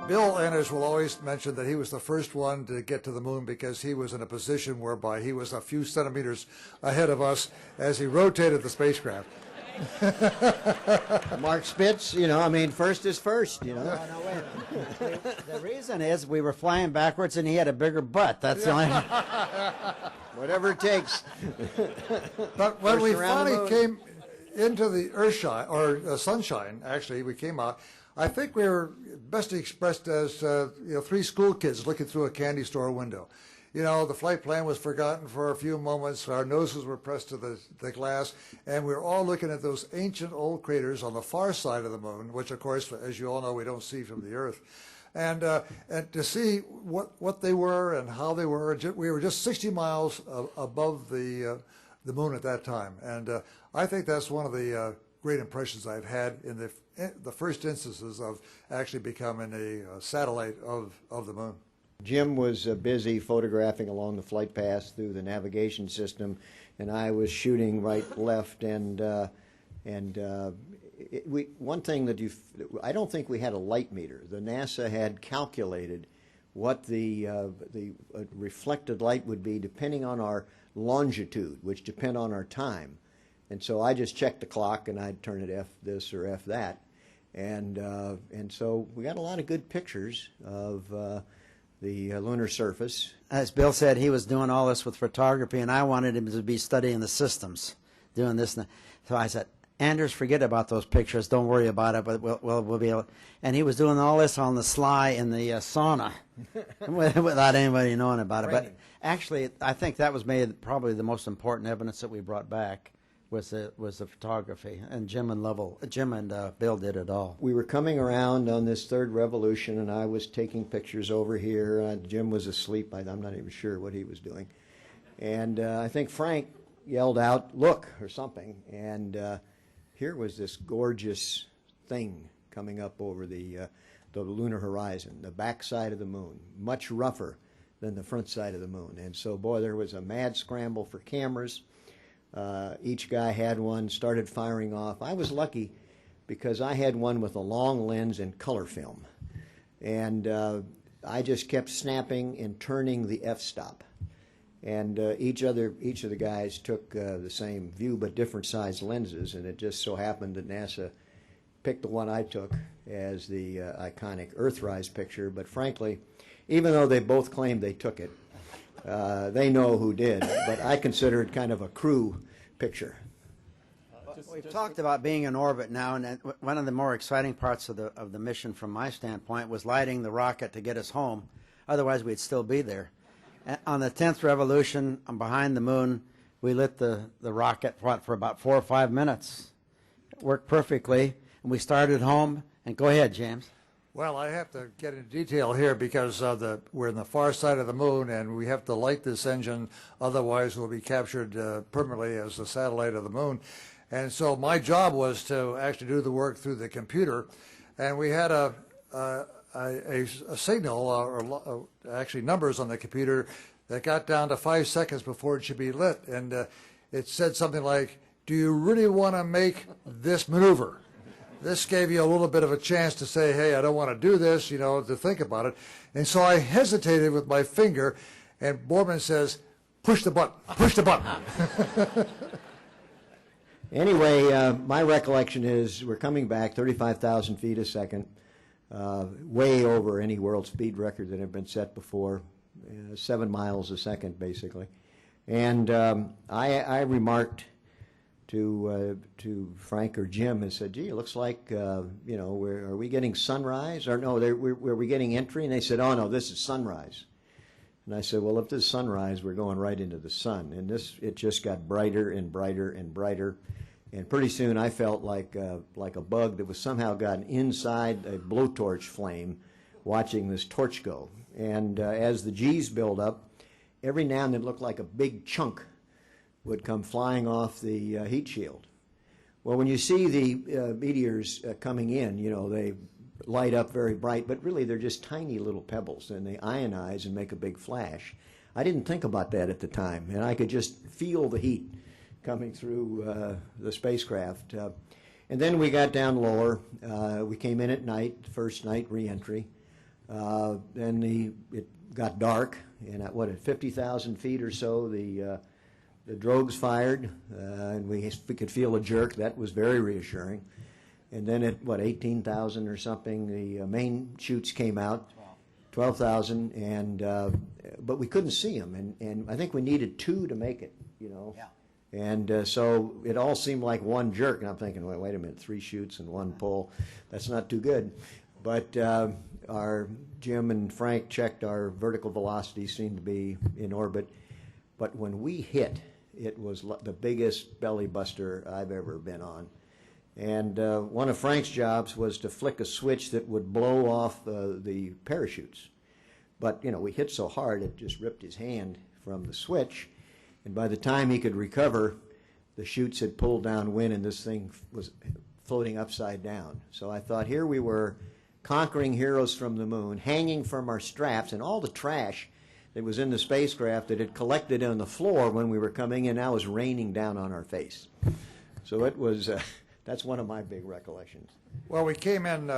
Bill Anders will always mention that he was the first one to get to the moon because he was in a position whereby he was a few centimeters ahead of us as he rotated the spacecraft. Mark Spitz, you know, I mean, first is first, you know. No, wait. The reason is we were flying backwards and he had a bigger butt. That's the only. Whatever it takes. But when we finally came into the earthshine, or sunshine, actually, we came out, I think we were best expressed as three school kids looking through a candy store window. You know, the flight plan was forgotten for a few moments. Our noses were pressed to the glass, and we were all looking at those ancient old craters on the far side of the moon, which, of course, as you all know, we don't see from the Earth. And to see what they were and how they were, we were just 60 miles above the moon at that time. And I think that's one of the great impressions I've had in the first instances of actually becoming a satellite of the moon. Jim was busy photographing along the flight path through the navigation system, and I was shooting right, left, one thing that I don't think we had a light meter. The NASA had calculated what the reflected light would be depending on our longitude, which depend on our time. And so I just checked the clock, and I'd turn it F this or F that, and so we got a lot of good pictures of the lunar surface. As Bill said, he was doing all this with photography, and I wanted him to be studying the systems, doing this. So I said, Anders, forget about those pictures. Don't worry about it, but we'll be able. And he was doing all this on the sly in the sauna without anybody knowing about it. But actually, I think that was probably the most important evidence that we brought back was the photography. And Jim and Bill did it all. We were coming around on this third revolution, and I was taking pictures over here. Jim was asleep. I'm not even sure what he was doing. And I think Frank yelled out, "Look," or something. And here was this gorgeous thing coming up over the lunar horizon, the back side of the moon, much rougher than the front side of the moon. And so, boy, there was a mad scramble for cameras. Each guy had one, started firing off. I was lucky because I had one with a long lens and color film. And I just kept snapping and turning the f-stop. And each of the guys took the same view but different size lenses, and it just so happened that NASA picked the one I took as the iconic Earthrise picture. But frankly, even though they both claimed they took it, they know who did, but I consider it kind of a crew picture. We've talked about being in orbit now, and one of the more exciting parts of the mission from my standpoint was lighting the rocket to get us home. Otherwise, we'd still be there. On the 10th revolution, behind the moon, we lit the rocket for about 4 or 5 minutes. It worked perfectly, and we started home. And go ahead, James. Well, I have to get into detail here because we're in the far side of the moon, and we have to light this engine, otherwise we'll be captured permanently as the satellite of the moon. And so my job was to actually do the work through the computer, and we had a signal, or actually numbers on the computer that got down to 5 seconds before it should be lit, and it said something like, "Do you really want to make this maneuver?" This gave you a little bit of a chance to say, "Hey, I don't want to do this," to think about it. And so I hesitated with my finger, and Borman says, "Push the button, push the button." Anyway, my recollection is we're coming back 35,000 feet a second, way over any world speed record that had been set before, 7 miles a second, basically. And I remarked to Frank or Jim and said, "Gee, it looks like, are we getting sunrise? Or no, were we getting entry?" And they said, "Oh, no, this is sunrise." And I said, "Well, if this is sunrise, we're going right into the sun." And it just got brighter and brighter and brighter. And pretty soon I felt like a bug that was somehow gotten inside a blowtorch flame watching this torch go. And as the G's build up, every now and then it looked like a big chunk would come flying off the heat shield. Well, when you see the meteors coming in, they light up very bright, but really they're just tiny little pebbles, and they ionize and make a big flash. I didn't think about that at the time, and I could just feel the heat coming through the spacecraft. And then we got down lower. We came in at night, first night re-entry. Then it got dark, and at 50,000 feet or so, the drogues fired, and we could feel a jerk. That was very reassuring. And then at 18,000 or something, the main chutes came out, 12,000, and but we couldn't see them, and I think we needed 2 to make it, you know. Yeah. And so it all seemed like one jerk, and I'm thinking, wait a minute, 3 chutes and 1 pull, that's not too good. But our Jim and Frank checked our vertical velocity, seemed to be in orbit. But when we hit, it was the biggest belly buster I've ever been on. And one of Frank's jobs was to flick a switch that would blow off the parachutes. But, you know, we hit so hard it just ripped his hand from the switch. And by the time he could recover, the chutes had pulled downwind and this thing was floating upside down. So I thought, here we were, conquering heroes from the moon, hanging from our straps, and all the trash that was in the spacecraft that had collected on the floor when we were coming in now was raining down on our face. So it was, that's one of my big recollections. Well, we came in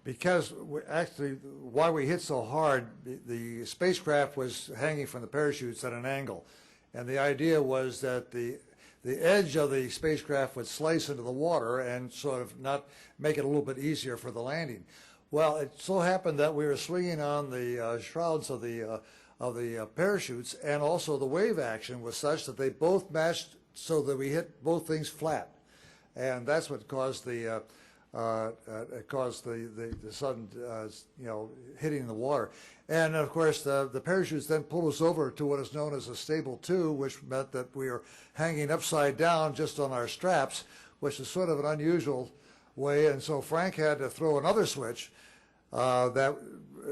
because actually why we hit so hard, the spacecraft was hanging from the parachutes at an angle. And the idea was that the edge of the spacecraft would slice into the water and sort of not make it a little bit easier for the landing. Well, it so happened that we were swinging on the shrouds of the parachutes, and also the wave action was such that they both matched so that we hit both things flat. And that's what caused the sudden, hitting the water. And of course, the parachutes then pulled us over to what is known as a stable 2, which meant that we were hanging upside down just on our straps, which is sort of an unusual way. And so Frank had to throw another switch that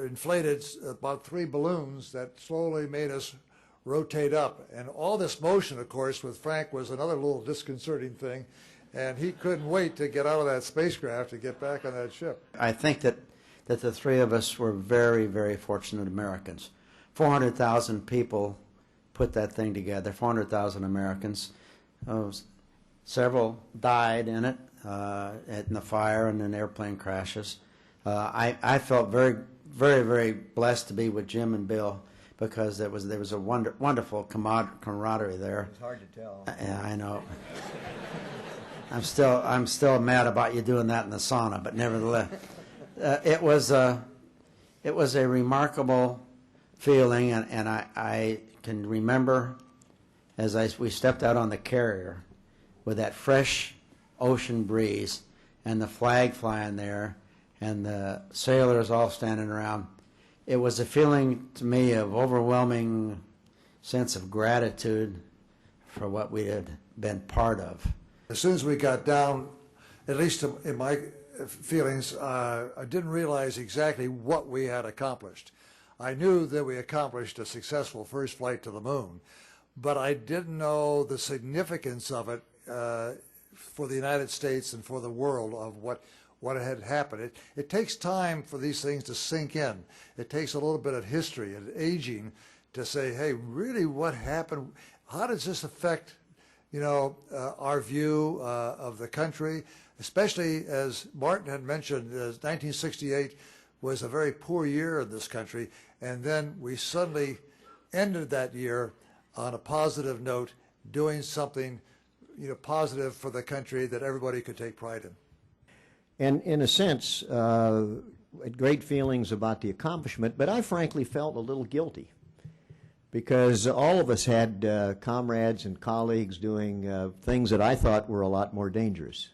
inflated about 3 balloons that slowly made us rotate up. And all this motion, of course, with Frank was another little disconcerting thing. And he couldn't wait to get out of that spacecraft to get back on that ship. I think that the 3 of us were very, very fortunate Americans. 400,000 people put that thing together, 400,000 Americans. Several died in it, in the fire and in airplane crashes. I felt very, very, very blessed to be with Jim and Bill, because there was a wonderful camaraderie there. It's hard to tell. Yeah, I know. I'm still mad about you doing that in the sauna, but nevertheless, it was a remarkable feeling, and I can remember as we stepped out on the carrier with that fresh ocean breeze and the flag flying there and the sailors all standing around. It was a feeling to me of overwhelming sense of gratitude for what we had been part of. As soon as we got down, at least in my feelings, I didn't realize exactly what we had accomplished. I knew that we accomplished a successful first flight to the moon, but I didn't know the significance of it for the United States and for the world of what had happened. It takes time for these things to sink in. It takes a little bit of history and aging to say, hey, really what happened? How does this affect our view of the country, especially as Martin had mentioned, 1968 was a very poor year in this country, and then we suddenly ended that year on a positive note, doing something positive for the country that everybody could take pride in. And in a sense, great feelings about the accomplishment, but I frankly felt a little guilty, because all of us had comrades and colleagues doing things that I thought were a lot more dangerous.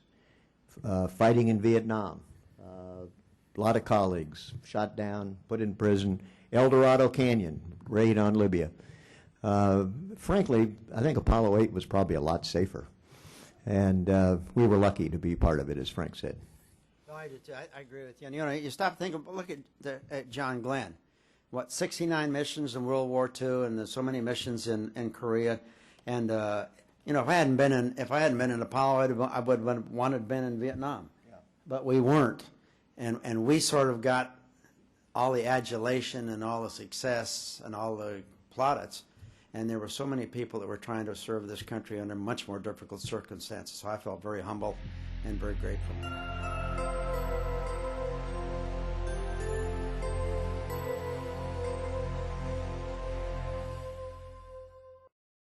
Fighting in Vietnam, a lot of colleagues shot down, put in prison. El Dorado Canyon, raid on Libya. Frankly, I think Apollo 8 was probably a lot safer. And we were lucky to be part of it, as Frank said. No, I do too. I agree with you. And you stop thinking, look at John Glenn. 69 missions in World War II, and there's so many missions in Korea. And if I hadn't been in Apollo, I would have wanted to been in Vietnam. Yeah. But we weren't, and we sort of got all the adulation and all the success and all the plaudits. And there were so many people that were trying to serve this country under much more difficult circumstances. So I felt very humble and very grateful.